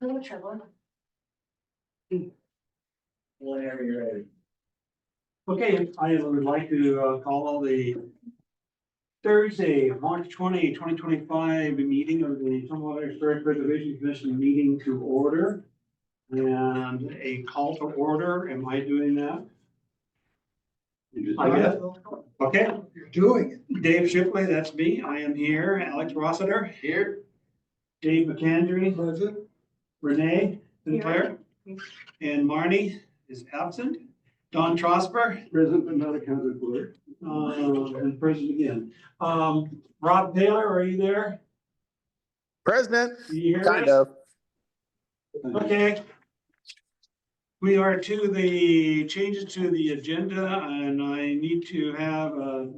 No trouble. Whenever you're ready. Okay, I would like to call the Thursday, March 20, 2025 meeting of the Tumwater Historic Preservation Commission meeting to order. And a call to order. Am I doing that? I guess. Okay, You're doing it. Dave Shipley, that's me. I am here. Alex Rossiter. Here. Dave McAndry. Present. Renee Sinclair. And Marnie is absent. Don Trosper. Present but not accounted for. And present again. Rob Taylor, are you there? President, Do you hear kind us? of. Okay. We are to the changes to the agenda, and I need to have a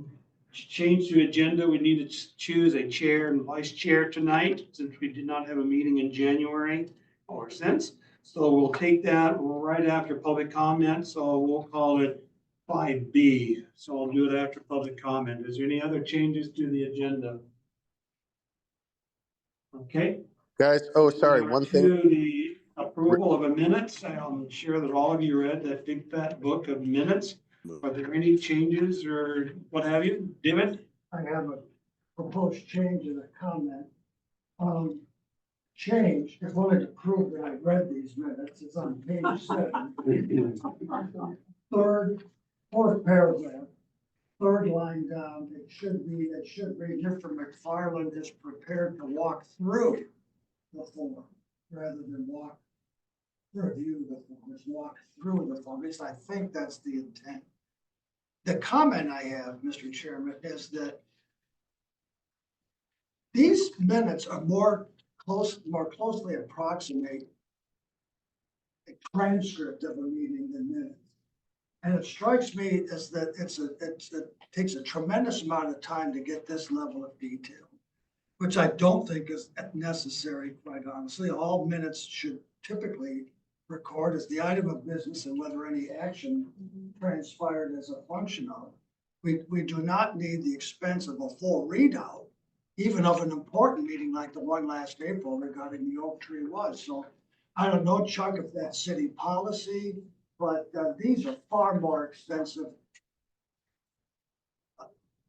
change to agenda. We need to choose a chair and vice chair tonight, since we did not have a meeting in January or since. So we'll take that right after public comment, so we'll call it 5B. So I'll do it after public comment. Is there any other changes to the agenda? Okay. Guys, oh, sorry, We are one thing. To the approval of a minutes. I'm sure that all of you read that big fat book of minutes. Are there any changes or what have you? David? I have a proposed change in a comment. Change, if only to prove that I read these minutes, it's on page 7. Fourth paragraph, third line down, it should read, Mr. McFarland is prepared to walk through the form rather than review the form, it's walk through the form. At least I think that's the intent. The comment I have, Mr. Chairman, is that these minutes are more closely approximate a transcript of a meeting than minutes. And it strikes me as that it takes a tremendous amount of time to get this level of detail, which I don't think is necessary, quite honestly. All minutes should typically record as the item of business and whether any action transpired as a function of. We do not need the expense of a full readout, even of an important meeting like the one last April regarding the Oak Tree Woods. So I don't know, Chuck, if that's city policy, but these are far more extensive.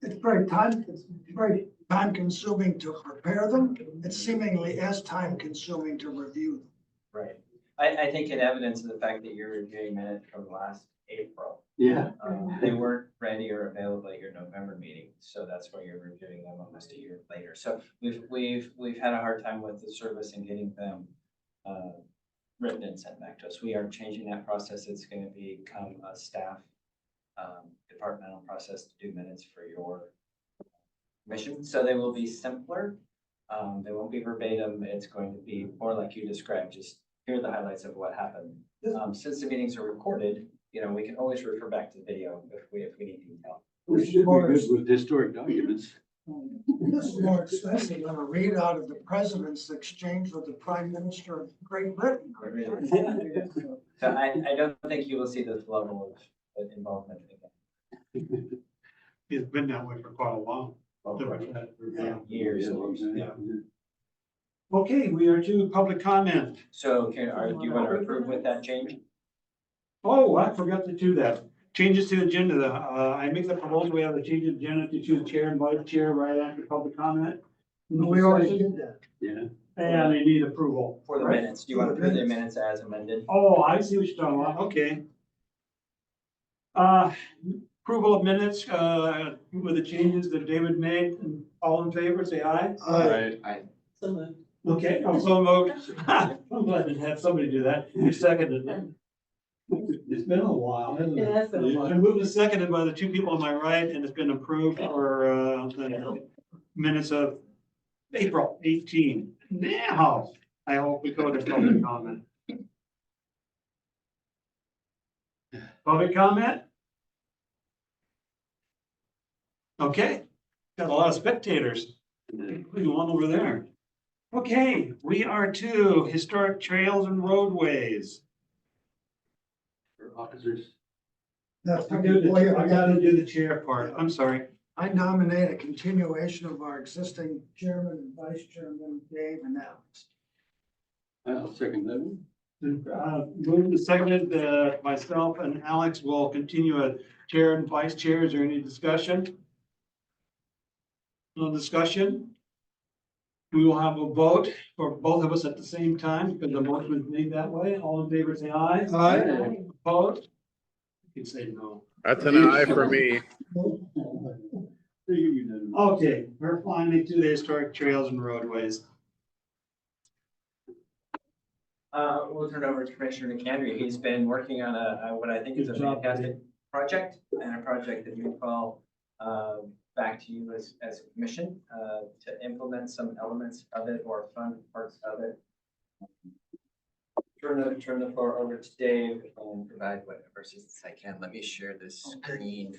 It's very time consuming to prepare them. It's seemingly as time consuming to review them. Right. I think in evidence of the fact that you're reviewing minutes from last April. Yeah. They weren't ready or available at your November meeting, so that's why you're reviewing them almost a year later. So we've had a hard time with the service and getting them written and sent back to us. We are changing that process. It's going to become a staff departmental process to do minutes for your mission. So they will be simpler. They won't be verbatim. It's going to be more like you described. Just here are the highlights of what happened. Since the meetings are recorded, you know, we can always refer back to the video if we need detail. This is more- with historic documents. This is more expensive than a readout of the president's exchange with the prime minister of Great Britain. So I don't think you will see this level of involvement again. It's been that way for quite a while. Years. Yeah. Okay, we are to public comment. So do you want to approve with that change? Oh, I forgot to do that. Changes to agenda. I make the proposal, we have a change of agenda to choose chair and vice chair right after public comment. We already did that. Yeah. And they need approval. For the Right? minutes, do you want to approve the minutes as amended? Oh, I see what you're talking about. Okay. Approval of minutes, with the changes that David made. All in favor, say aye. Okay, I'm so moved. I'm glad to have somebody do that. You seconded it. It's been a while, hasn't it? Yeah, it's been a while. It's been moved and seconded by the two people on my right, and it's been approved for, the minutes of April 18. Now, I hope we go to public comment. Public comment? Okay, got a lot of spectators. Including one over there. Okay, we are to historic trails and roadways. For officers. That's I gotta do the chair part. I'm sorry. I nominate a continuation of our existing chairman and vice chairman, Dave and Alex. I'll second that one. Moved and seconded, myself and Alex will continue as chair and vice chair. Is there any discussion? No discussion? We will have a vote for both of us at the same time because the motion was made that way. All in favor, say aye. Aye. Opposed? You can say no. That's an aye for me. Okay, we're finally to the historic trails and roadways. We'll turn it over to Commissioner McAndrew. He's been working on what I think is a Good job, fantastic project, and a project that you call, back to you as a commission, to implement some elements of it or fund parts of it. Turn the floor over to Dave and provide whatever assistance I can. Let me share this screen.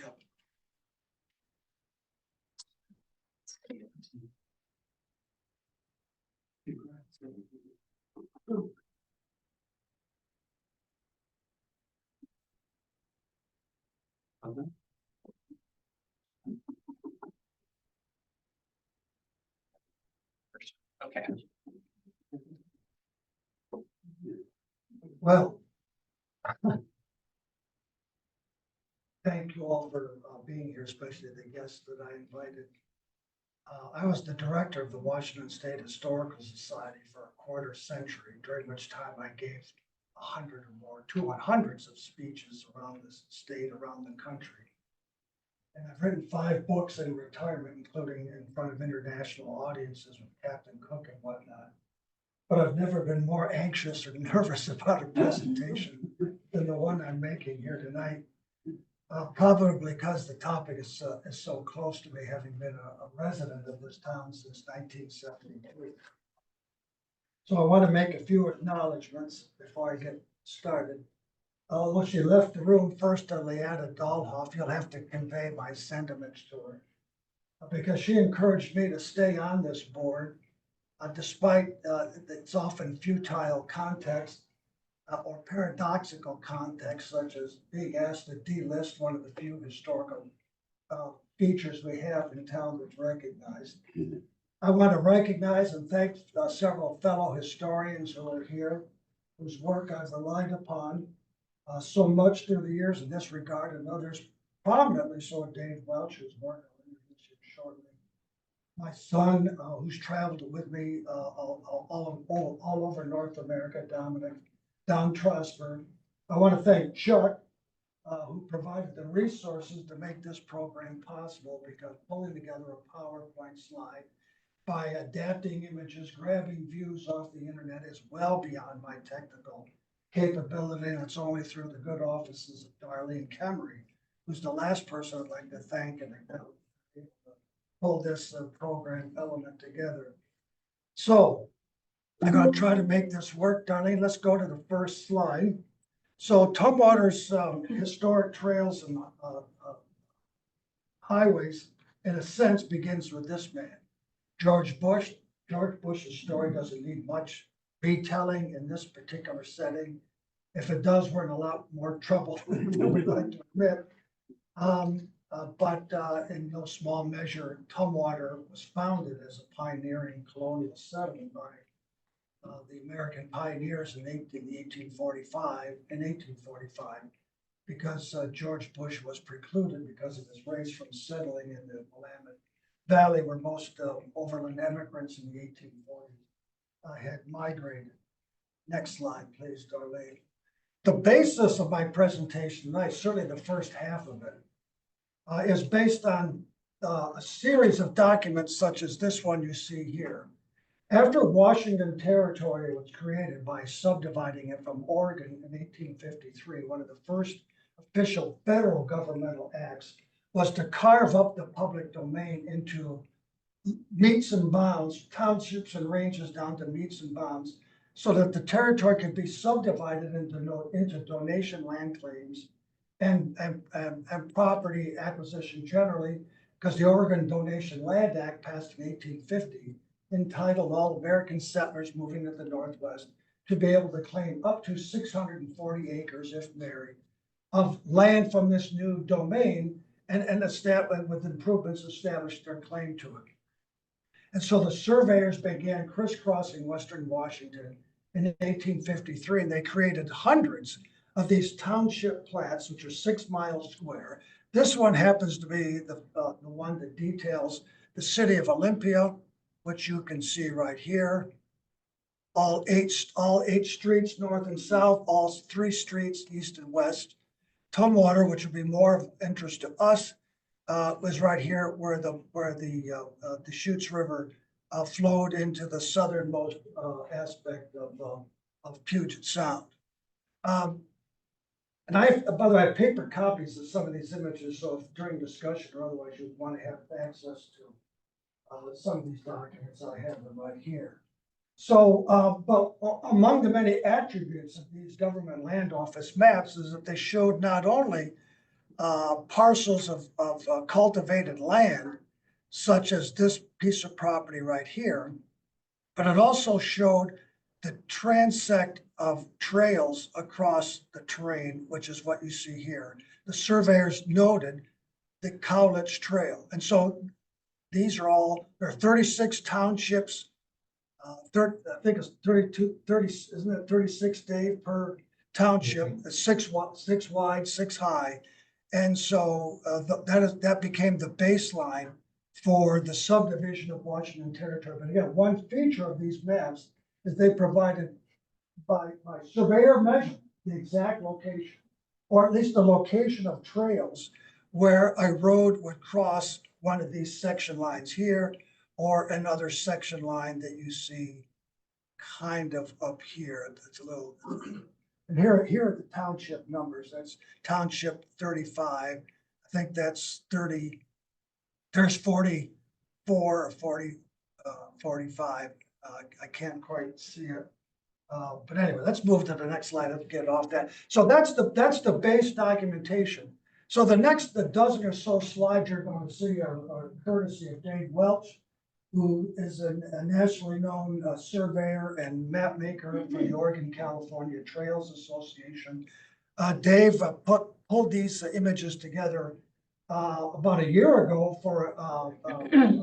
Okay. Well, thank you all for being here, especially the guests that I invited. I was the director of the Washington State Historical Society for a quarter century, during which time I gave 100 or more, hundreds of speeches around the state, around the country. And I've written 5 books in retirement, including in front of international audiences with Captain Cook and whatnot. But I've never been more anxious or nervous about a presentation than the one I'm making here tonight. Probably because the topic is so close to me, having been a resident of this town since 1973. So I want to make a few acknowledgements before I get started. Although she left the room first to Leanna Dahlhoff, you'll have to convey my sentiments to her. Because she encouraged me to stay on this board, despite its often futile context or paradoxical context, such as being asked to delist one of the few historical features we have in town that's recognized. I want to recognize and thank several fellow historians who are here, whose work I've relied upon so much through the years in this regard, and others prominently so Dave Welch, whose work I'll introduce you shortly. My son, who's traveled with me all over North America, Dominic, Don Trosberg. I want to thank Chuck, who provided the resources to make this program possible, because pulling together a PowerPoint slide by adapting images, grabbing views off the internet is well beyond my technical capability, and it's only through the good offices of Darlene Kemery, who's the last person I'd like to thank and pull this program element together. So I'm going to try to make this work, Darlene. Let's go to the first slide. So Tumwater's historic trails and highways, in a sense, begins with this man, George Bush. George Bush's story doesn't need much retelling in this particular setting. If it does, we're in a lot more trouble than we'd like to admit. But in no small measure, Tumwater was founded as a pioneering colonial settlement by the American pioneers in 1845, because George Bush was precluded because of his race from settling in the Willamette Valley, where most overland immigrants in the 1840s had migrated. Next slide, please, Darlene. The basis of my presentation tonight, certainly the first half of it, is based on a series of documents such as this one you see here. After Washington Territory was created by subdividing it from Oregon in 1853, one of the first official federal governmental acts was to carve up the public domain into metes and bounds, townships and ranges down to metes and bounds, so that the territory could be subdivided into donation land claims and property acquisition generally, because the Oregon Donation Land Act passed in 1850 entitled all American settlers moving to the Northwest to be able to claim up to 640 acres, if married, of land from this new domain and with improvements established their claim to it. And so the surveyors began crisscrossing Western Washington in 1853, and they created hundreds of these township plats, which are 6 miles square. This one happens to be the one that details the city of Olympia, which you can see right here. All eight streets, north and south, all 3 streets, east and west. Tumwater, which would be more of interest to us, was right here where the Deschutes River flowed into the southernmost aspect of Puget Sound. And by the way, I have paper copies of some of these images, so if during discussion or otherwise you want to have access to some of these documents, I have them right here. So, but among the many attributes of these government land office maps is that they showed not only parcels of cultivated land, such as this piece of property right here, but it also showed the transect of trails across the terrain, which is what you see here. The surveyors noted the Cowlitz Trail. And so these are all, there are 36 townships. I think it's 30, isn't it 36, Dave, per township? It's 6 wide, 6 high. And so that became the baseline for the subdivision of Washington Territory. But again, one feature of these maps is they provided by surveyor measurement the exact location, or at least the location of trails where a road would cross one of these section lines here, or another section line that you see kind of up here. It's a little, and here are the township numbers. That's township 35. I think that's 30. There's 44 or 40, 45. I can't quite see it. But anyway, let's move to the next slide. Let's get off that. So that's the base documentation. So the dozen or so slides you're going to see are courtesy of Dave Welch, who is a nationally known surveyor and map maker for the Oregon-California Trails Association. Dave pulled these images together about a year ago for an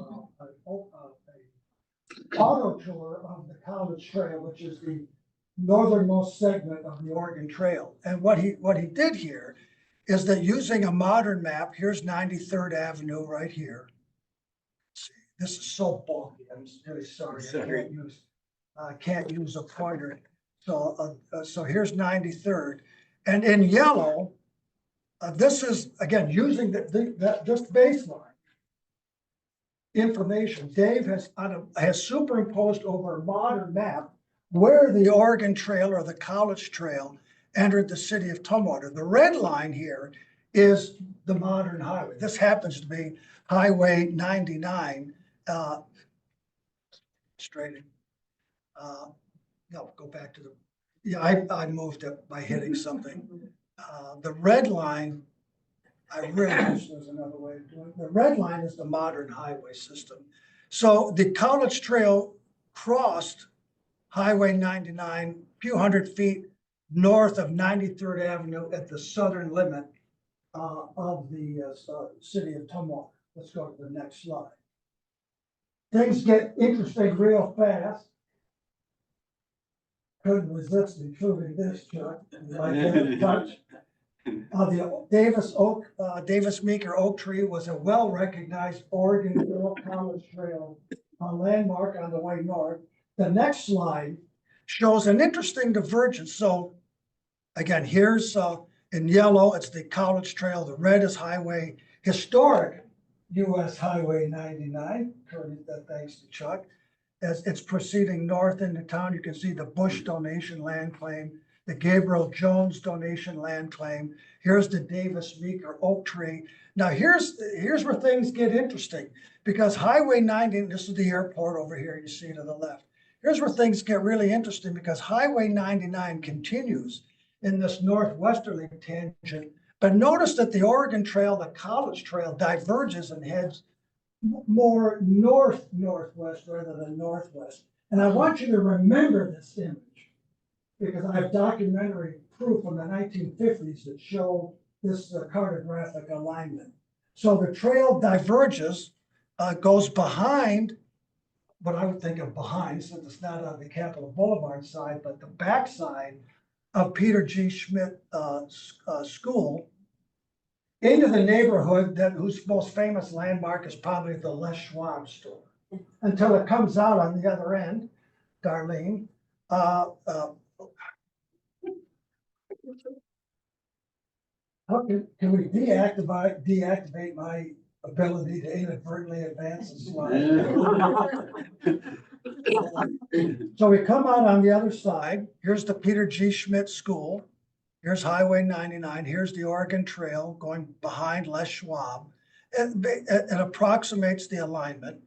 auto tour of the Cowlitz Trail, which is the northernmost segment of the Oregon Trail. And what he did here is that using a modern map, here's 93rd Avenue right here. See, this is so bulky. I'm really sorry. I can't use a pointer. So here's 93rd, and in yellow, this is again using this baseline information. Dave has superimposed over a modern map where the Oregon Trail or the Cowlitz Trail entered the city of Tumwater. The red line here is the modern highway. This happens to be Highway 99. Straight. No, go back to the. Yeah, I moved it by hitting something. The red line, I really wish there was another way of doing it. The red line is the modern highway system. So the Cowlitz Trail crossed Highway 99 a few hundred feet north of 93rd Avenue at the southern limit of the city of Tumwater. Let's go to the next slide. Things get interesting real fast. Couldn't resist including this, Chuck. Like that touch. The Davis Meeker oak tree was a well-recognized Oregon Cowlitz Trail landmark on the way north. The next slide shows an interesting divergence. So again, here's in yellow, it's the Cowlitz Trail. The red is historic US Highway 99, thanks to Chuck. As it's proceeding north into town, you can see the Bush donation land claim, the Gabriel Jones donation land claim. Here's the Davis Meeker oak tree. Now here's where things get interesting, because Highway 90, this is the airport over here, you see to the left. Here's where things get really interesting, because Highway 99 continues in this northwesterly tangent. But notice that the Oregon Trail, the Cowlitz Trail, diverges and heads more north-northwest rather than northwest. And I want you to remember this image, because I have documentary proof from the 1950s that show this cartographic alignment. So the trail diverges, goes behind what I would think of behind, since it's not on the Capitol Boulevard side, but the backside of Peter G. Schmidt School into the neighborhood whose most famous landmark is probably the Les Schwab store, until it comes out on the other end, Darlene. How can we deactivate my ability to inadvertently advance the slide? So we come out on the other side. Here's the Peter G. Schmidt School. Here's Highway 99. Here's the Oregon Trail going behind Les Schwab. It approximates the alignment.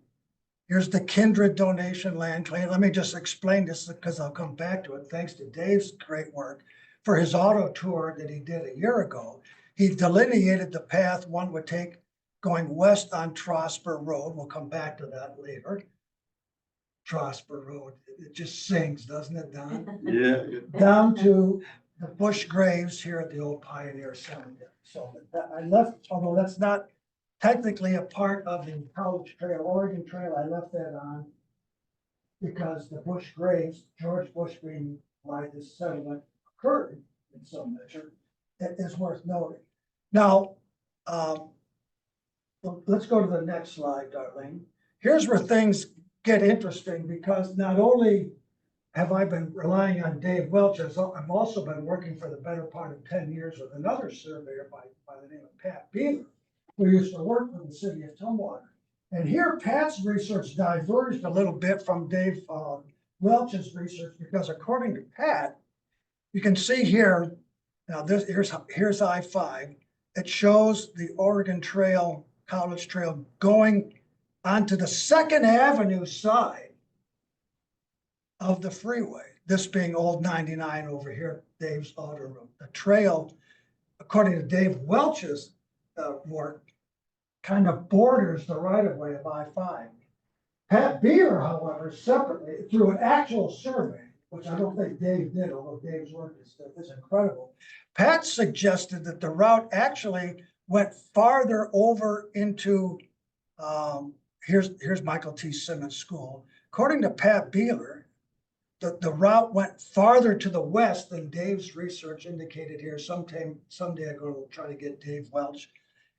Here's the Kindred donation land claim. Let me just explain this because I'll come back to it. Thanks to Dave's great work for his auto tour that he did a year ago. He delineated the path one would take going west on Trosper Road. We'll come back to that later. Trosper Road, it just sings, doesn't it, Don? Yeah. Down to the Bush Graves here at the old Pioneer Cemetery. So I left, although that's not technically a part of the College Trail, Oregon Trail, I left that on because the Bush Graves, George Bush being why this settlement occurred in some measure, it is worth noting. Now, let's go to the next slide, Darlene. Here's where things get interesting because not only have I been relying on Dave Welch, I've also been working for the better part of 10 years with another surveyor by the name of Pat Beeler, who used to work for the city of Tumwater. And here Pat's research diverged a little bit from Dave Welch's research because according to Pat, you can see here, now here's I-5. It shows the Oregon Trail, College Trail going onto the 2nd Avenue side of the freeway, this being Old 99 over here, Dave's auto room. The trail, according to Dave Welch's work, kind of borders the right-of-way of I-5. Pat Beeler, however, separately, through an actual survey, which I don't think Dave did, although Dave's work is incredible, Pat suggested that the route actually went farther over into, here's Michael T. Simmons School. According to Pat Beeler, the route went farther to the west than Dave's research indicated here. Someday I'm going to try to get Dave Welch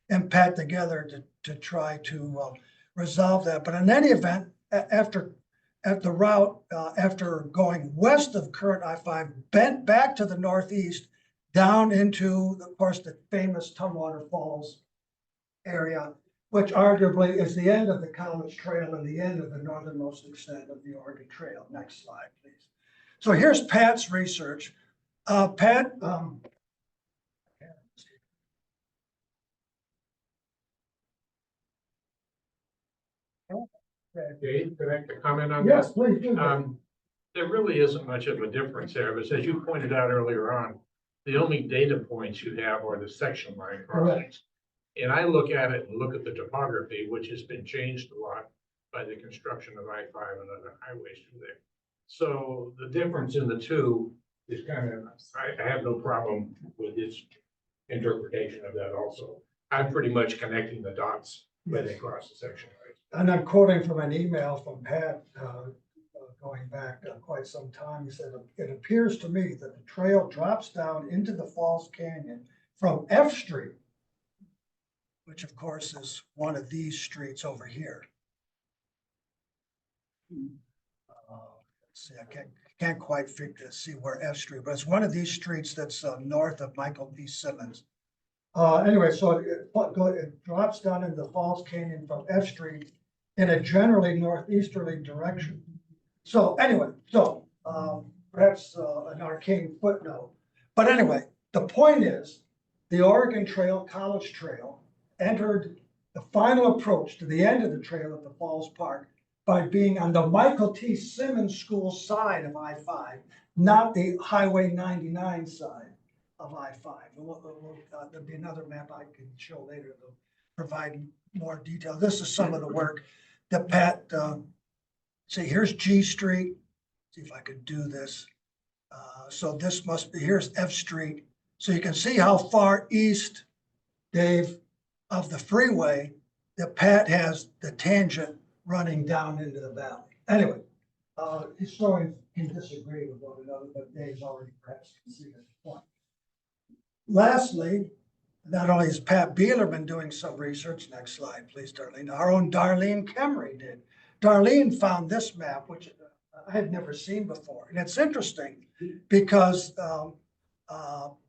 and Pat together to try to resolve that. But in any event, after going west of current I-5, bent back to the northeast, down into, of course, the famous Tumwater Falls area, which arguably is the end of the College Trail and the end of the northernmost extent of the Oregon Trail. Next slide, please. So here's Pat's research. Pat, Dave, could I comment on yes, this? please do. There really isn't much of a difference there, but as you pointed out earlier on, the only data points you have are the section line crossings. And I look at it and look at the topography, which has been changed a lot by the construction of I-5 and other highways through there. So the difference in the two is kind of, I have no problem with his interpretation of that also. I'm pretty much connecting the dots when they cross the section line. And I'm quoting from an email from Pat going back quite some time. He said, "It appears to me that the trail drops down into the Falls Canyon from F Street," which of course is one of these streets over here. Let's see, I can't quite see where F Street, but it's one of these streets that's north of Michael B. Simmons. Anyway, so it drops down into the Falls Canyon from F Street in a generally northeasterly direction. So anyway, perhaps an arcane footnote. But anyway, the point is the Oregon Trail, College Trail, entered the final approach to the end of the trail at the Falls Park by being on the Michael T. Simmons School side of I-5, not the Highway 99 side of I-5. There'll be another map I can show later that'll provide more detail. This is some of the work that Pat, see, here's G Street. See if I could do this. So this must be, here's F Street. So you can see how far east, Dave, of the freeway that Pat has the tangent running down into the valley. Anyway, historians can disagree with one another, but Dave's already perhaps conceded the point. Lastly, not only has Pat Beeler been doing some research, next slide, please, Darlene, our own Darlene Kemmery did. Darlene found this map, which I had never seen before. And it's interesting because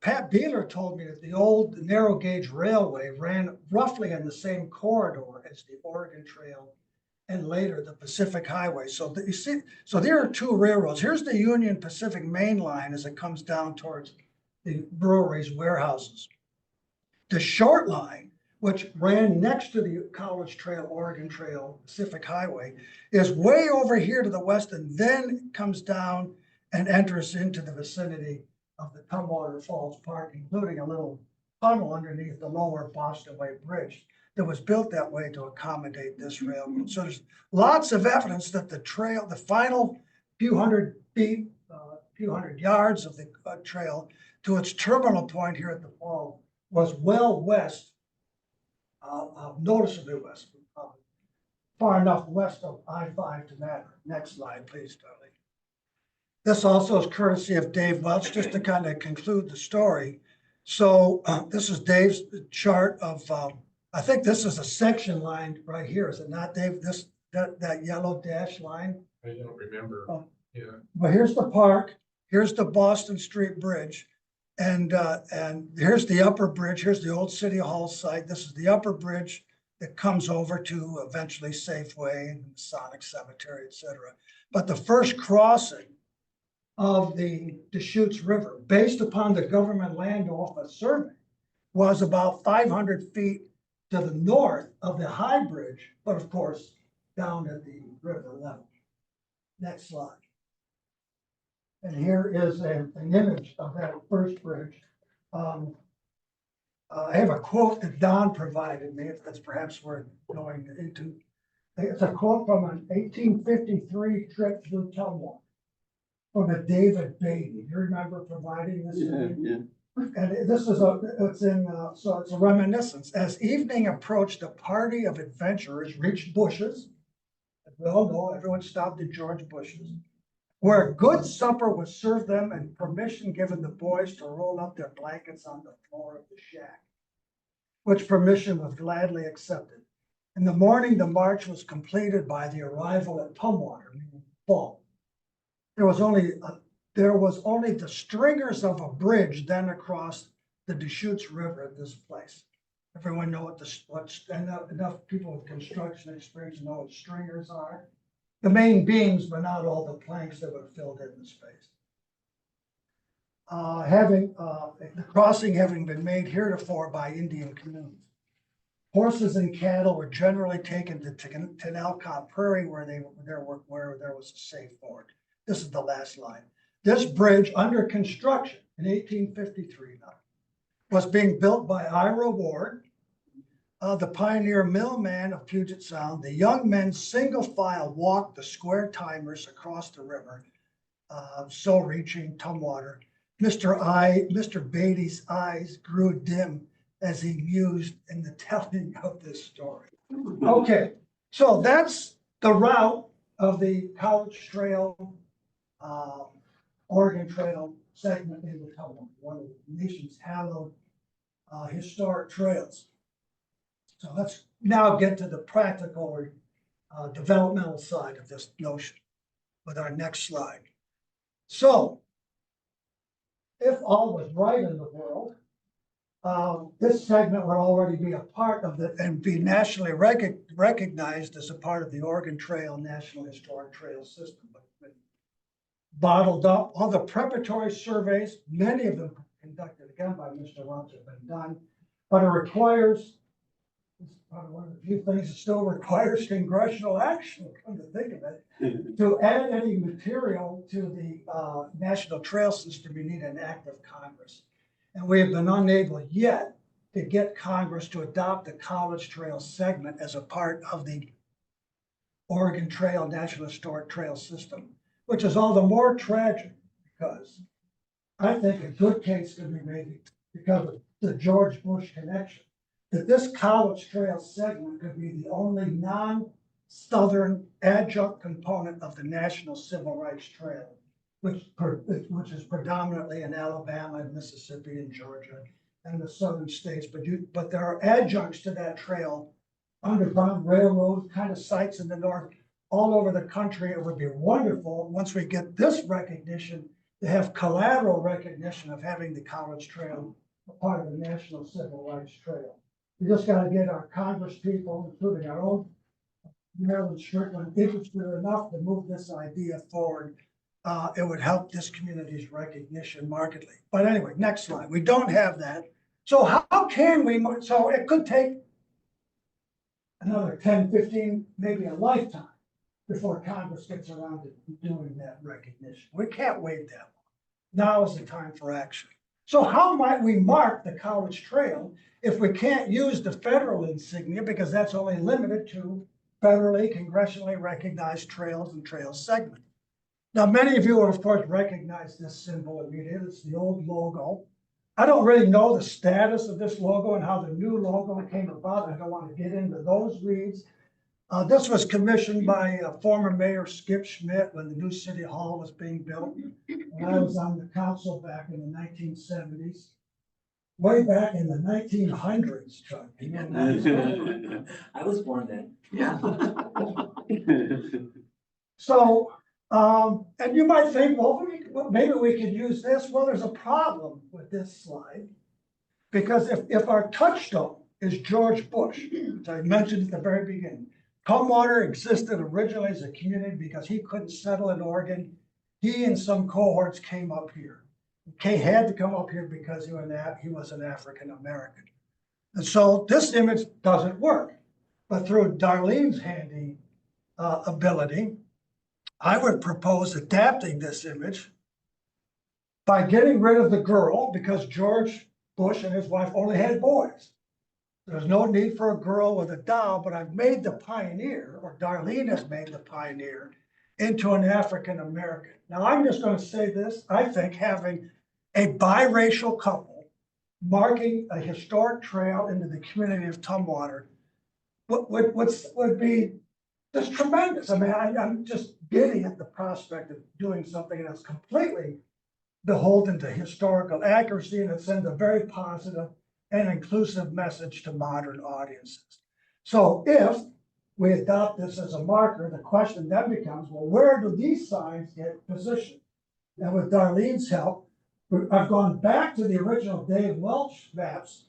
Pat Beeler told me that the old narrow gauge railway ran roughly in the same corridor as the Oregon Trail and later the Pacific Highway. So you see, so there are two railroads. Here's the Union Pacific Main Line as it comes down towards the breweries, warehouses. The short line, which ran next to the College Trail, Oregon Trail, Pacific Highway, is way over here to the west and then comes down and enters into the vicinity of the Tumwater Falls Park, including a little tunnel underneath the lower Boston Way Bridge that was built that way to accommodate this railroad. So there's lots of evidence that the trail, the final few hundred feet, few hundred yards of the trail to its terminal point here at the fall was well west, noticeably west, far enough west of I-5 to matter. Next slide, please, Darlene. This also is courtesy of Dave Welch, just to kind of conclude the story. So this is Dave's chart of, I think this is a section line right here, is it not, Dave? That yellow dash line? I don't remember. Oh. Yeah. But here's the park, here's the Boston Street Bridge, and here's the upper bridge, here's the old City Hall site. This is the upper bridge that comes over to eventually Safeway and Sonic Cemetery, et cetera. But the first crossing of the Deschutes River, based upon the government land office survey, was about 500 feet to the north of the High Bridge, but of course, down at the river level. Next slide. And here is an image of that first bridge. I have a quote that Don provided me, if that's perhaps worth going into. It's a quote from an 1853 trip through Tumwater from a David Beatty. You remember providing this? Yeah, yeah. And this is so it's a reminiscence. As evening approached, a party of adventurers reached Bush's. As we all know, everyone stopped at George Bush's, where a good supper was served them and permission given the boys to roll up their blankets on the floor of the shack, which permission was gladly accepted. In the morning, the march was completed by the arrival at Tumwater, meaning fall. There was only the stringers of a bridge then across the Deschutes River at this place. Everyone know enough people with construction experience know what stringers are. The main beams, but not all the planks that were filled in the space. The crossing having been made heretofore by Indian canoes. Horses and cattle were generally taken to Tenalcott Prairie where there was a safe ford. This is the last line. This bridge under construction in 1853 now was being built by Ira Ward, the pioneer millman of Puget Sound. The young men single file walked the square timers across the river, so reaching Tumwater. Mr. Beatty's eyes grew dim as he mused in the telling of this story. Okay, so that's the route of the College Trail, Oregon Trail segment in the Tumwater, one of the nation's hallowed historic trails. So let's now get to the practical or developmental side of this notion with our next slide. So if all was right in the world, this segment would already be a part of and be nationally recognized as a part of the Oregon Trail National Historic Trail System. But bottled up, all the preparatory surveys, many of them conducted again by Mr. Welch have been done, but it requires, it's probably one of the few things that still requires congressional action, come to think of it. To add any material to the National Trail System, you need an act of Congress. And we have been unable yet to get Congress to adopt the College Trail segment as a part of the Oregon Trail National Historic Trail System, which is all the more tragic because I think a good case could be made because of the George Bush connection. that this College Trail segment could be the only non-southern adjunct component of the National Civil Rights Trail, which is predominantly in Alabama and Mississippi and Georgia and the southern states, but there are adjuncts to that trail, underground railroad kind of sites in the north, all over the country. It would be wonderful, once we get this recognition, to have collateral recognition of having the College Trail a part of the National Civil Rights Trail. We just gotta get our Congress people, including our own Maryland Strickland, interested enough to move this idea forward. It would help this community's recognition markedly. But anyway, next slide. We don't have that. So how can we, so it could take another 10, 15, maybe a lifetime before Congress gets around to doing that recognition. We can't wait that long. Now is the time for action. So how might we mark the College Trail if we can't use the federal insignia, because that's only limited to federally, congressionally recognized trails and trail segments? Now, many of you will, of course, recognize this symbol immediately. It's the old logo. I don't really know the status of this logo and how the new logo came about. I don't want to get into those weeds. This was commissioned by former Mayor Skip Schmidt when the new City Hall was being built. And I was on the council back in the 1970s. Way back in the 1900s, Chuck. You know that? I was born then. Yeah. So, and you might think, well, maybe we could use this. Well, there's a problem with this slide. Because if our touchstone is George Bush, which I mentioned at the very beginning, Tumwater existed originally as a community because he couldn't settle in Oregon. He and some cohorts came up here. He had to come up here because he was an African American. And so this image doesn't work. But through Darlene's handy ability, I would propose adapting this image by getting rid of the girl, because George Bush and his wife only had boys. There's no need for a girl with a doll, but I've made the pioneer, or Darlene has made the pioneer, into an African American. Now, I'm just going to say this. I think having a biracial couple marking a historic trail into the community of Tumwater would be just tremendous. I mean, I'm just giddy at the prospect of doing something that's completely beholden to historical accuracy, and it sends a very positive and inclusive message to modern audiences. So if we adopt this as a marker, the question then becomes, well, where do these signs get positioned? And with Darlene's help, I've gone back to the original Dave Welch maps,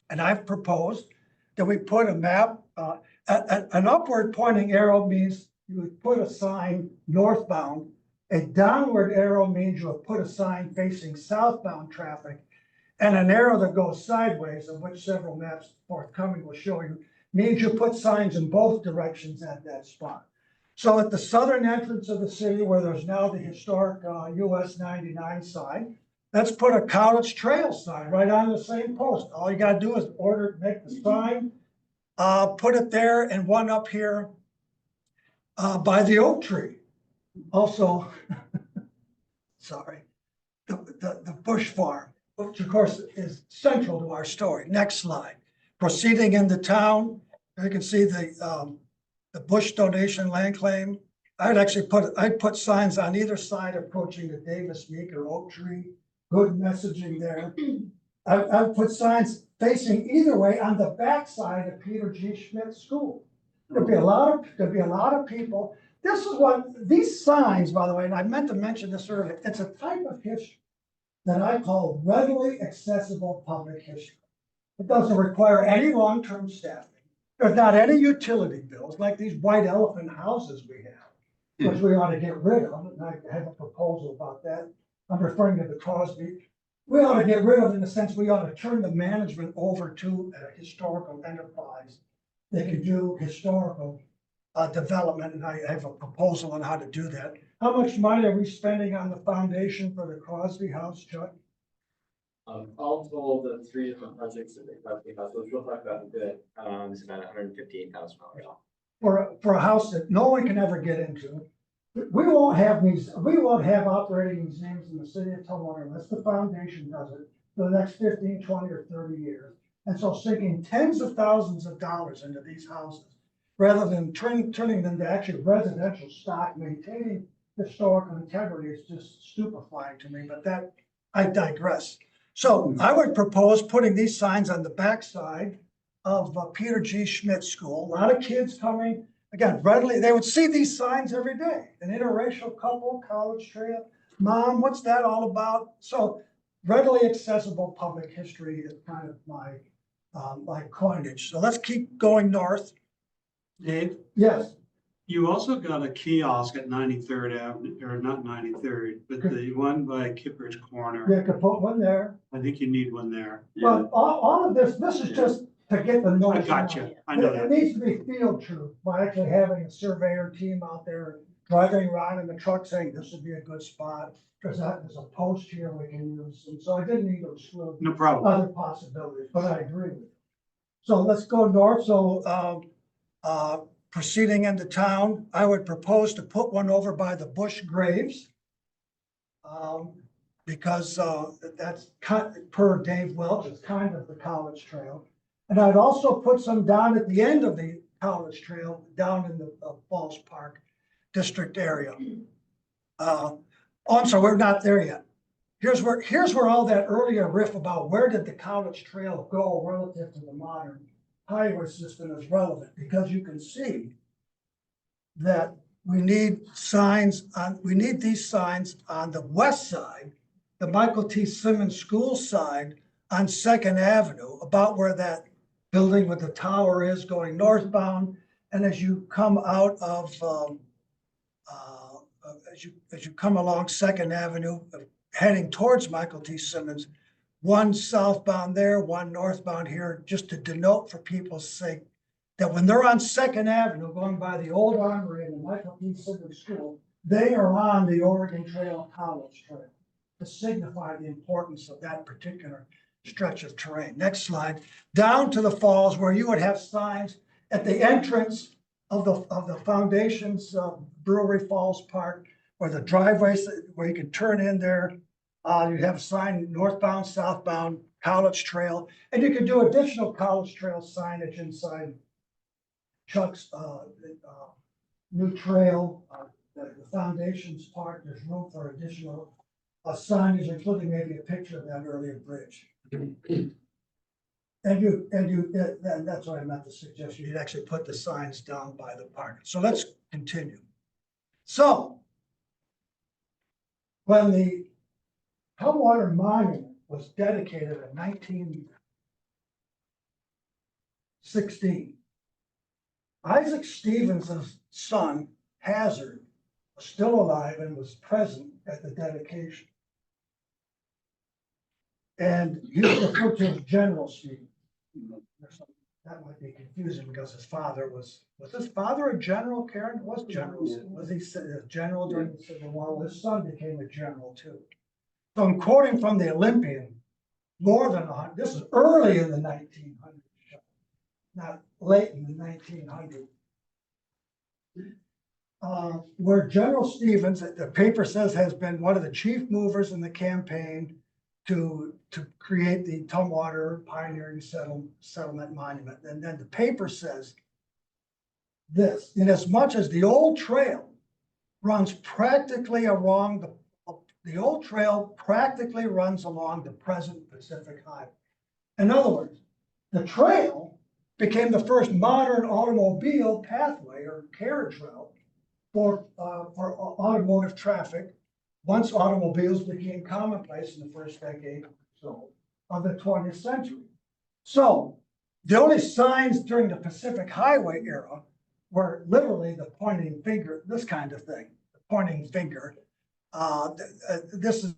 and I've proposed that we put a map, an upward pointing arrow means you would put a sign northbound. A downward arrow means you would put a sign facing southbound traffic. And an arrow that goes sideways, of which several maps forthcoming will show you, means you put signs in both directions at that spot. So at the southern entrance of the city, where there's now the historic US 99 sign, let's put a College Trail sign right on the same post. All you gotta do is make the sign, put it there, and one up here by the oak tree. Also, sorry, the Bush Farm, which of course is central to our story. Next slide. Proceeding into town, you can see the Bush donation land claim. I'd put signs on either side approaching the Davis Meeker oak tree. Good messaging there. I've put signs facing either way on the backside of Peter G. Schmidt School. There'd be a lot of people. This is what these signs, by the way, and I meant to mention this earlier. It's a type of history that I call readily accessible public history. It doesn't require any long-term staffing. There's not any utility bills like these white elephant houses we have, which we ought to get rid of. And I have a proposal about that. I'm referring to the Crosby. We ought to get rid of, in the sense, we ought to turn the management over to a historical enterprise. They can do historical development, and I have a proposal on how to do that. How much money are we spending on the foundation for the Crosby House, Chuck? All told, the 3 different projects that they Crosby House, which we'll talk about in a bit, is about $158,000. For a house that no one can ever get into. We won't have operating museums in the city of Tumwater unless the foundation does it for the next 15, 20, or 30 years. And so sinking tens of thousands of dollars into these houses, rather than turning them to actually residential stock, maintaining historical integrity is just stupefying to me, but that, I digress. So I would propose putting these signs on the backside of Peter G. Schmidt School. A lot of kids coming, again, readily, they would see these signs every day. An interracial couple, college trail. Mom, what's that all about? So readily accessible public history is kind of my coinage. So let's keep going north. Dave, Yes, you also got a kiosk at 93rd Avenue, or not 93rd, but the one by Kipper's Corner. you could put one there. I think you need one there. But all of this is just to get the I notion got you. out. I know It that. needs to be field true by actually having a surveyor team out there driving around in the truck saying this would be a good spot. There's a post here we can use. And so I didn't need to exclude No problem. other possibilities, but I agree with you. So let's go north. So, proceeding into town, I would propose to put one over by the Bush Graves. Because, that's per Dave Welch, it's kind of the College Trail. And I'd also put some down at the end of the College Trail, down in the Falls Park District area. I'm sorry, we're not there yet. Here's where all that earlier riff about where did the College Trail go relative to the modern highway system is relevant, because you can see that we need these signs on the west side, the Michael T. Simmons School side on Second Avenue, about where that building with the tower is going northbound. And as you come out of, as you come along Second Avenue, heading towards Michael T. Simmons, one southbound there, one northbound here, just to denote for people's sake that when they're on Second Avenue, going by the old Armory and the Michael P. Simmons School, they are on the Oregon Trail, College Trail, to signify the importance of that particular stretch of terrain. Next slide. Down to the falls, where you would have signs at the entrance of the foundations of Brewery Falls Park, or the driveways where you can turn in there. You have a sign northbound, southbound, College Trail, and you can do additional College Trail signage inside Chuck's new trail. The foundations part, there's room for additional signage, including maybe a picture of that earlier bridge. And that's what I meant to suggest. You'd actually put the signs down by the park. So let's continue. So when the Tumwater Monument was dedicated in 1916, Isaac Stevens' son, Hazard, was still alive and was present at the dedication. And he was referred to as General Stevens. That might be confusing because his father was his father a general, Karen? Was general? Was he a general during the Civil War? Well, his son became a general too. So I'm quoting from the Olympian, more than 100, this is early in the 1900s, not late in the 1900s. Where General Stevens, the paper says, has been one of the chief movers in the campaign to create the Tumwater Pioneering Settlement Monument. And then the paper says this: in as much as the old trail runs practically along the old trail practically runs along the present Pacific Highway. In other words, the trail became the first modern automobile pathway or carriage route for automotive traffic, once automobiles became commonplace in the first decade or so of the 20th century. So the only signs during the Pacific Highway era were literally the pointing finger, this kind of thing, the pointing finger. This is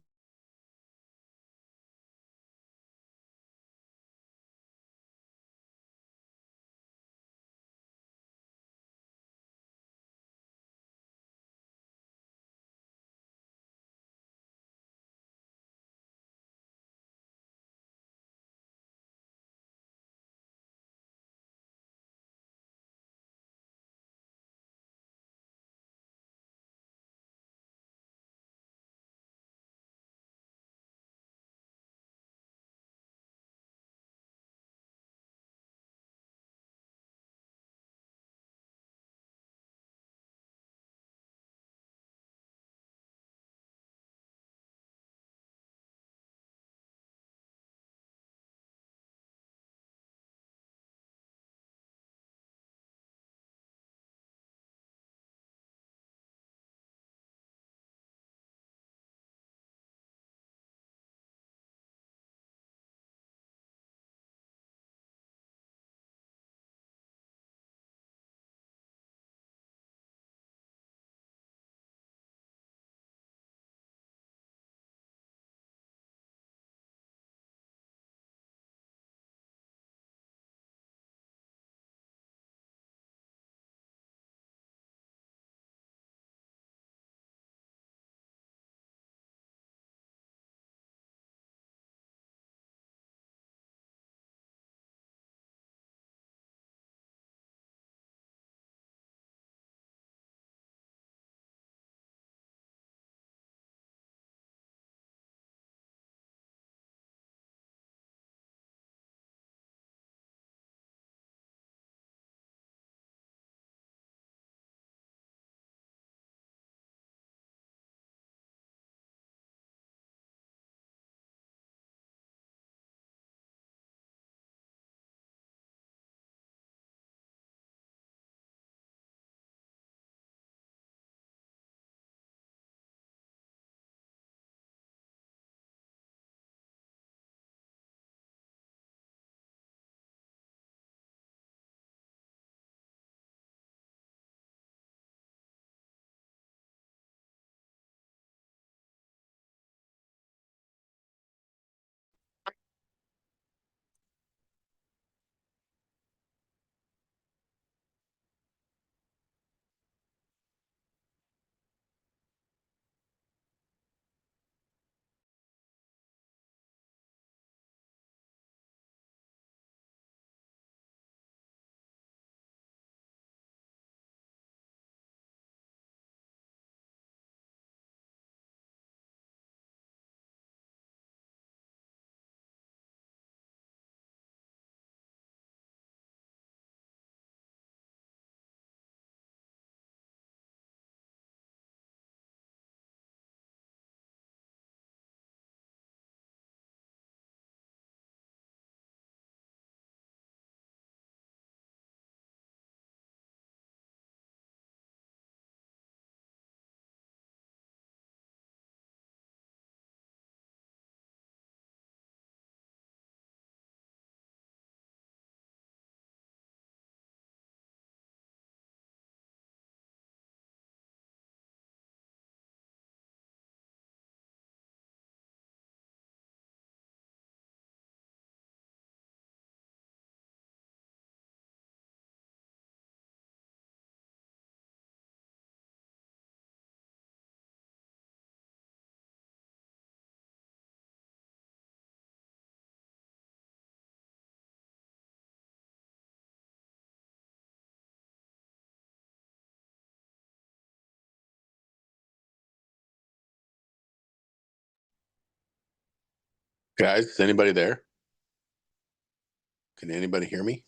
Guys, is anybody there? Can anybody hear me?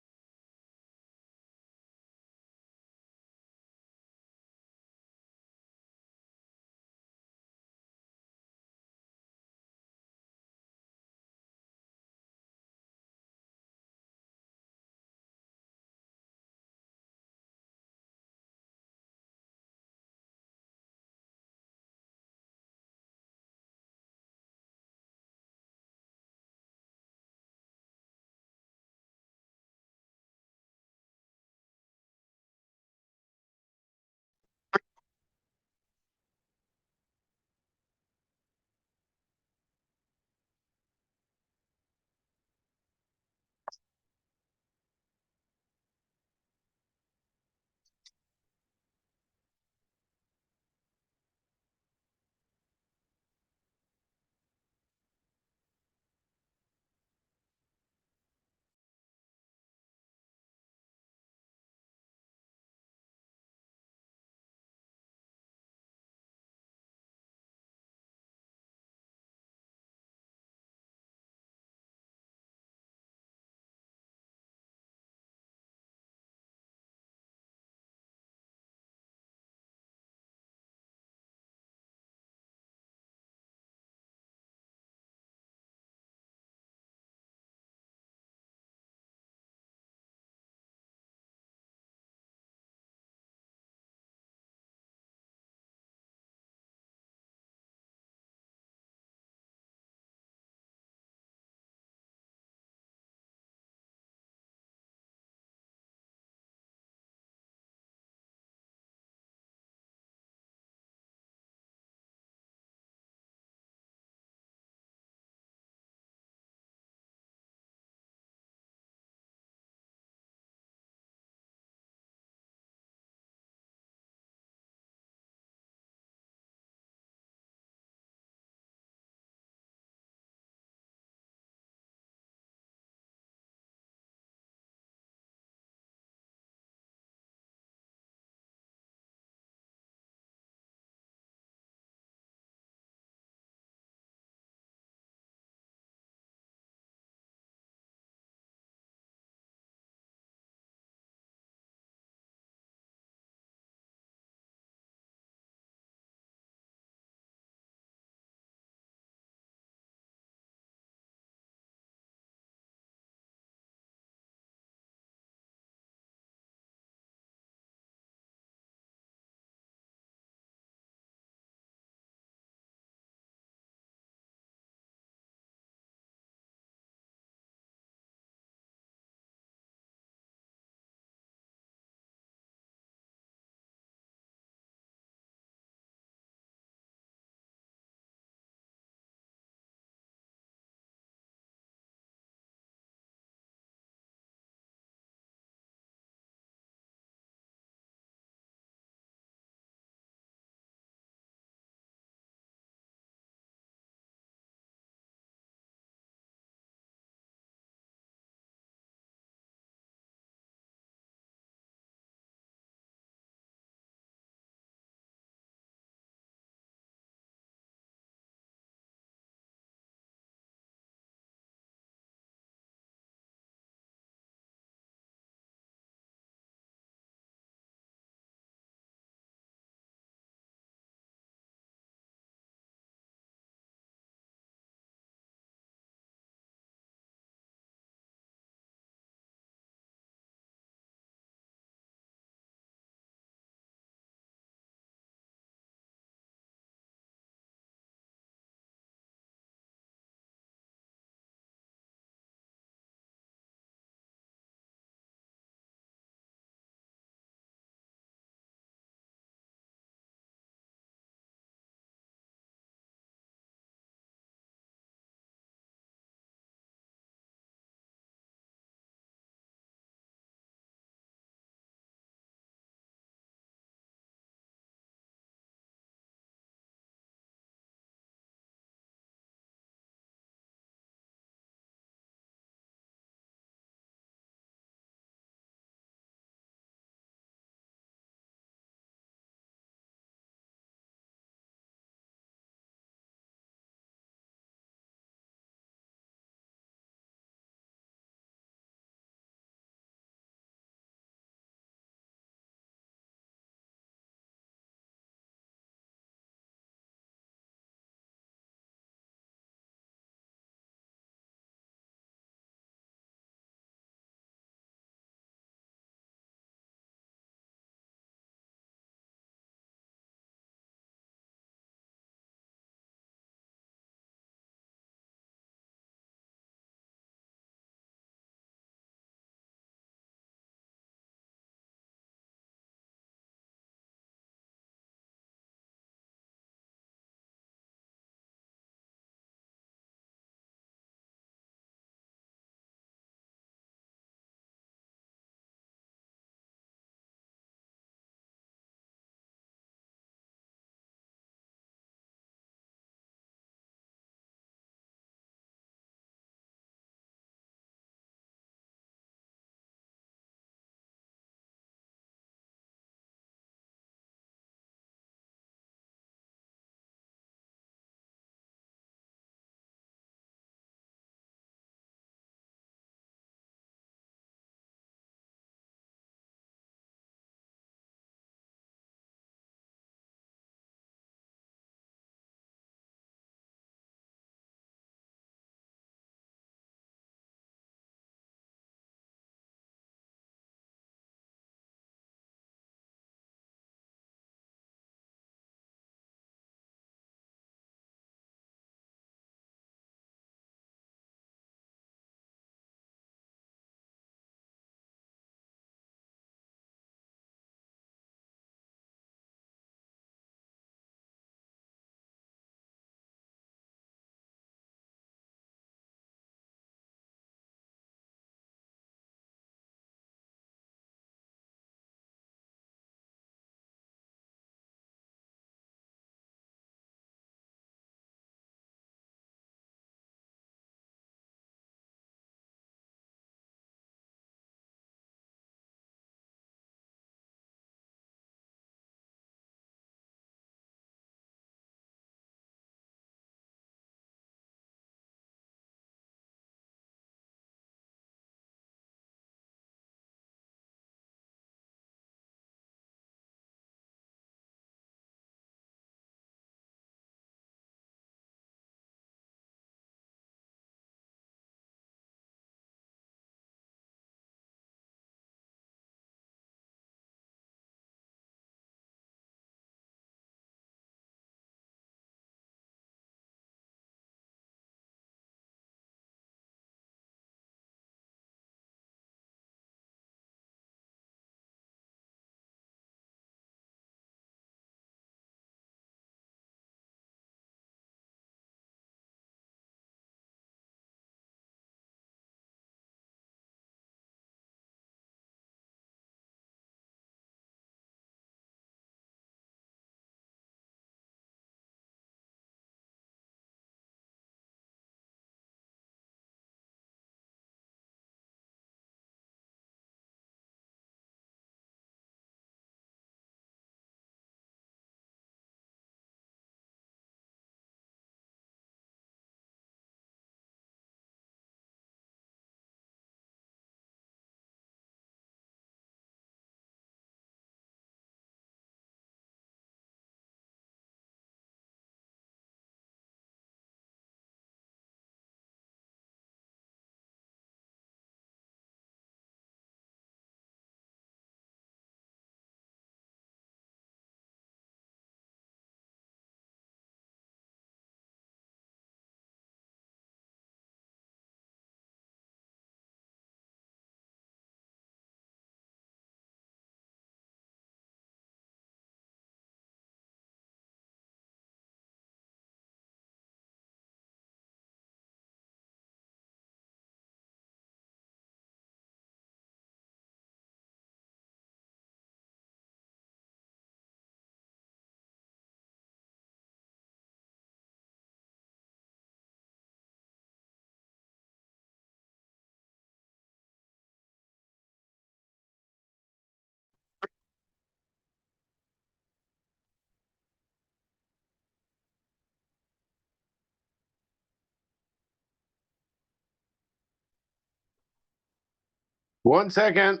1 second.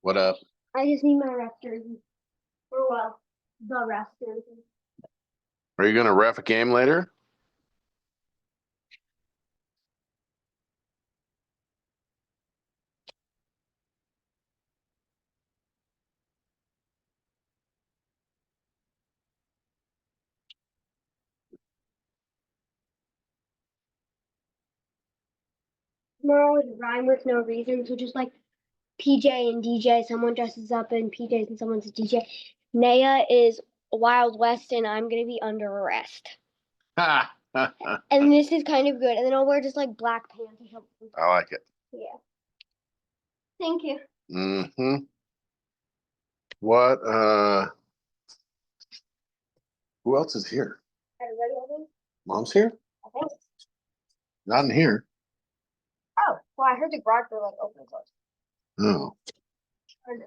What up? I just need my ref jersey. Or well, the ref jersey. Are you gonna ref a game later? Tomorrow is rhyme with no reason, so just like PJ and DJ, someone dresses up in PJs and someone's a DJ. Naya is Wild West and I'm gonna be under arrest. Ha! And this is kind of good. And then I'll wear just like black pants or something. I like it. Yeah. Thank you. Mm-hmm. What, who else is here? Everybody else? Mom's here? I think. Not in here. Oh, well, I heard the garage door like open and close. Oh. Or no.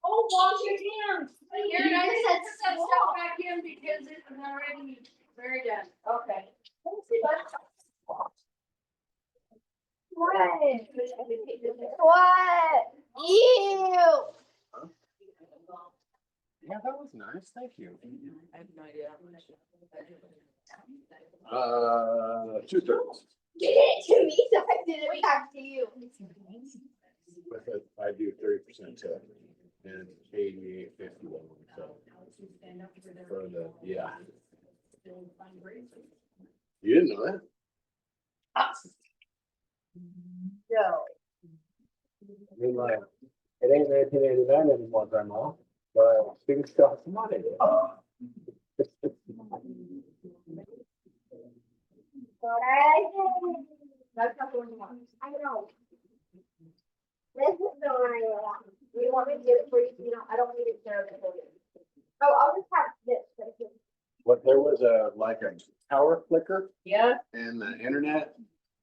Oh, wash your hands. Here, I just had to set stuff back in because it's already very done. Okay. What? What? Ew. Yeah, that was nice. Thank you. I have no idea. 2/3. Give it to me so I did it back to you. With it, I do 30% tip and 88.51. So for the, yeah. You didn't know that? No. I mean, like, it ain't 1989 anymore, Grandma, but things cost money. That's not the one you want. I know. This is the one I want. You want me to get it for you? You know, I don't need it there for you. Oh, I'll just have this right here. But there was like a tower flicker Yeah. and the internet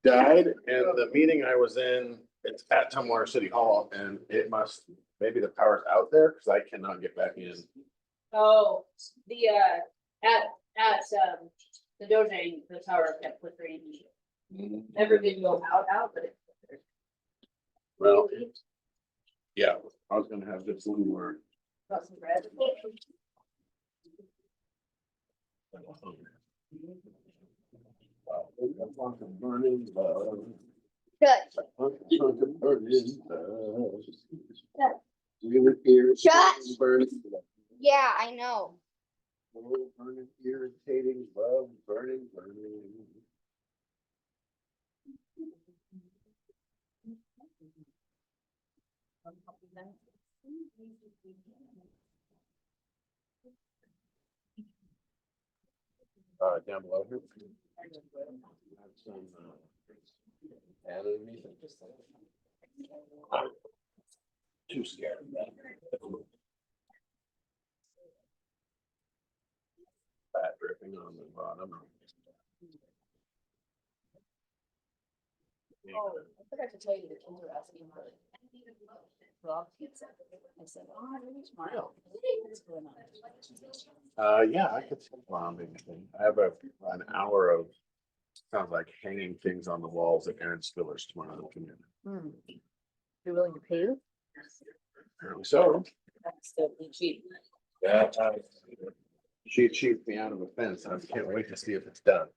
died and the meeting I was in, it's at Tumwater City Hall and it must, maybe the power's out there because I cannot get back in. Oh, the, at, the Doge, the tower kept flickering. Never did go out, but it. Well, yeah, I was gonna have this one where. Got some bread. Burning love. Good. Burning love. Shut. We were here. Shut. Burning love. Yeah, I know. Oh, burning, irritating love, burning, burning. Down below here. Have some, added anything. Too scared of that. Fat dripping on the bottom. Oh, I forgot to tell you, the kids were asking for it. Rob pizza. I said, oh, I really smile. What's going on? Yeah, I could see bombing thing. I have an hour of, sounds like hanging things on the walls at Aaron Spiller's tomorrow afternoon. You're willing to pay? Apparently so. That's definitely cheap. Yeah. She achieved me out of a fence. I can't wait to see if it's done.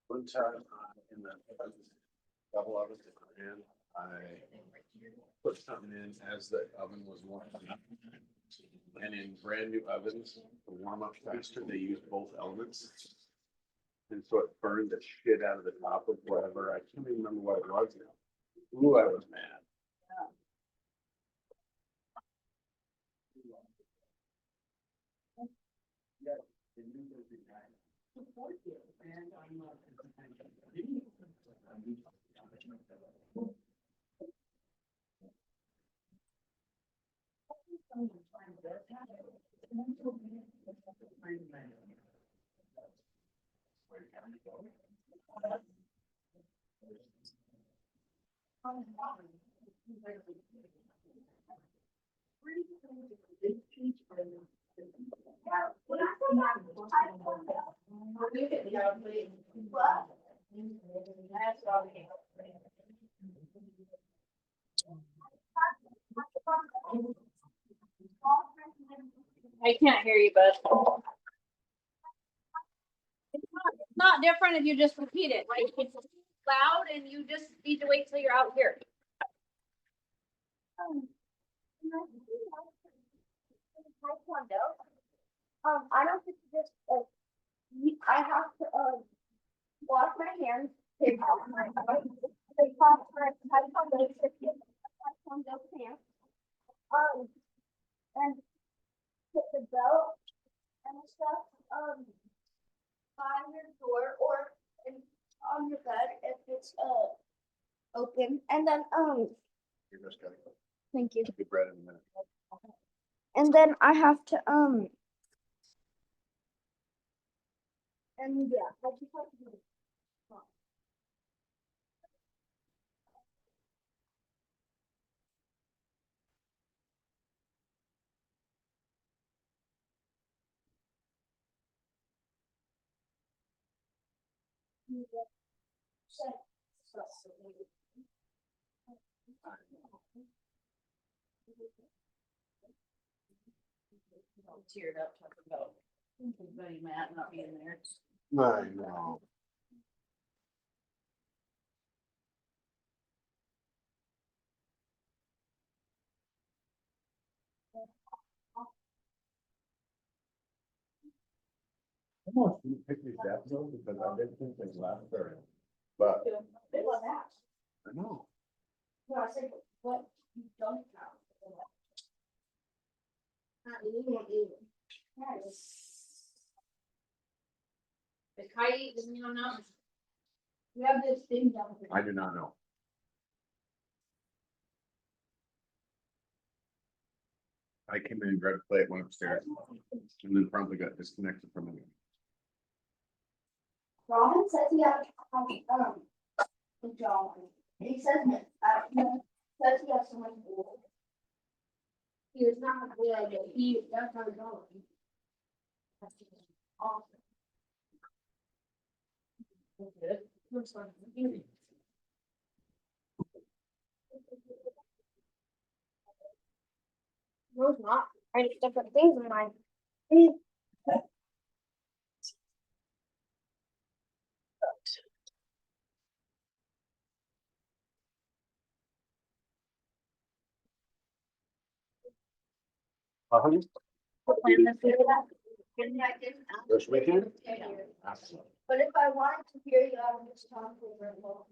One time in the double oven, and I put something in as the oven was warming up. And in brand new ovens, to warm up faster, they use both elements. And so it burned the shit out of the top of whatever, I can't even remember what it was now. Ooh, I was mad. I can't hear you, bud. It's not different if you just repeat it, like it's loud and you just need to wait till you're out here. I don't think just I have to wash my hands, take off my taekwondo pants, and put the belt and stuff by your door or on your bed if it's open, and then You're just gotta go. thank you. Get bread in a minute. And then I have to and yeah, I just have to do it. All teared up talking about buddy Matt not being there. I know. I almost didn't pick these episodes because I didn't think they last very long. But They love that. I know. No, I said, what you don't have. Not you. The kite, doesn't you know? We have this thing down here. I do not know. I came in and grabbed a plate, went upstairs, and then promptly got disconnected from it. Robin says he has, John, and he says, says he has so much wood. He was not good, but that's how it's going. Awesome. Good. No, it's not. I need different things in mine. Uh-huh. Plan this year. This weekend? But if I wanted to hear you, I would just talk over it more.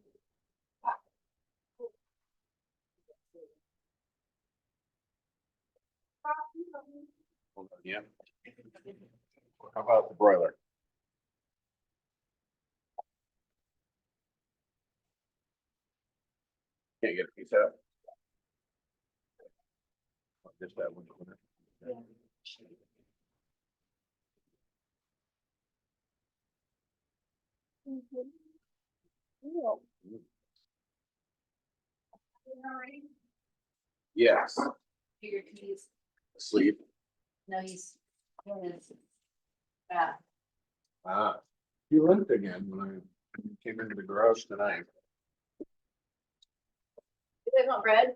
Hold on, yeah. How about the broiler? Can't get a piece out. Just that one corner. Yes, Figured he's, sleep. no, he's doing his bath. Ah, he limped again when I came into the garage tonight. You guys want bread?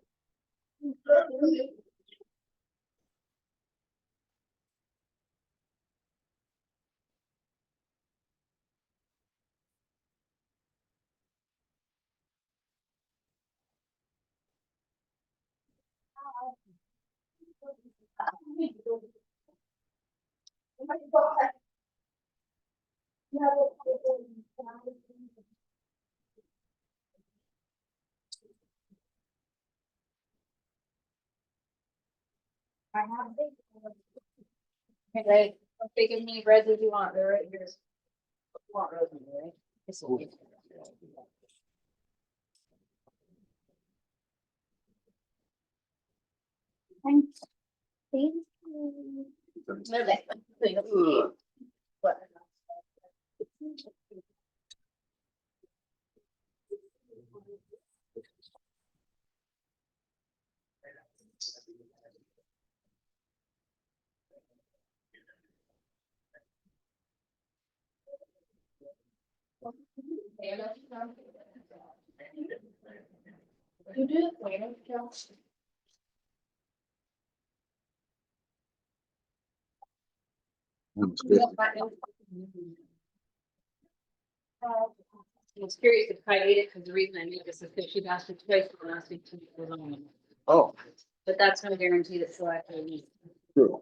Okay, how big as many breads as you want, they're right here. You want rosemary, right? This will be- Thanks. No, that one. So you'll- What? You do it later, Joe. That's good. I was curious if I ate it, because the reason I made this is because she'd asked me twice when I asked me to. Oh, But that's no guarantee that she'll actually eat. true.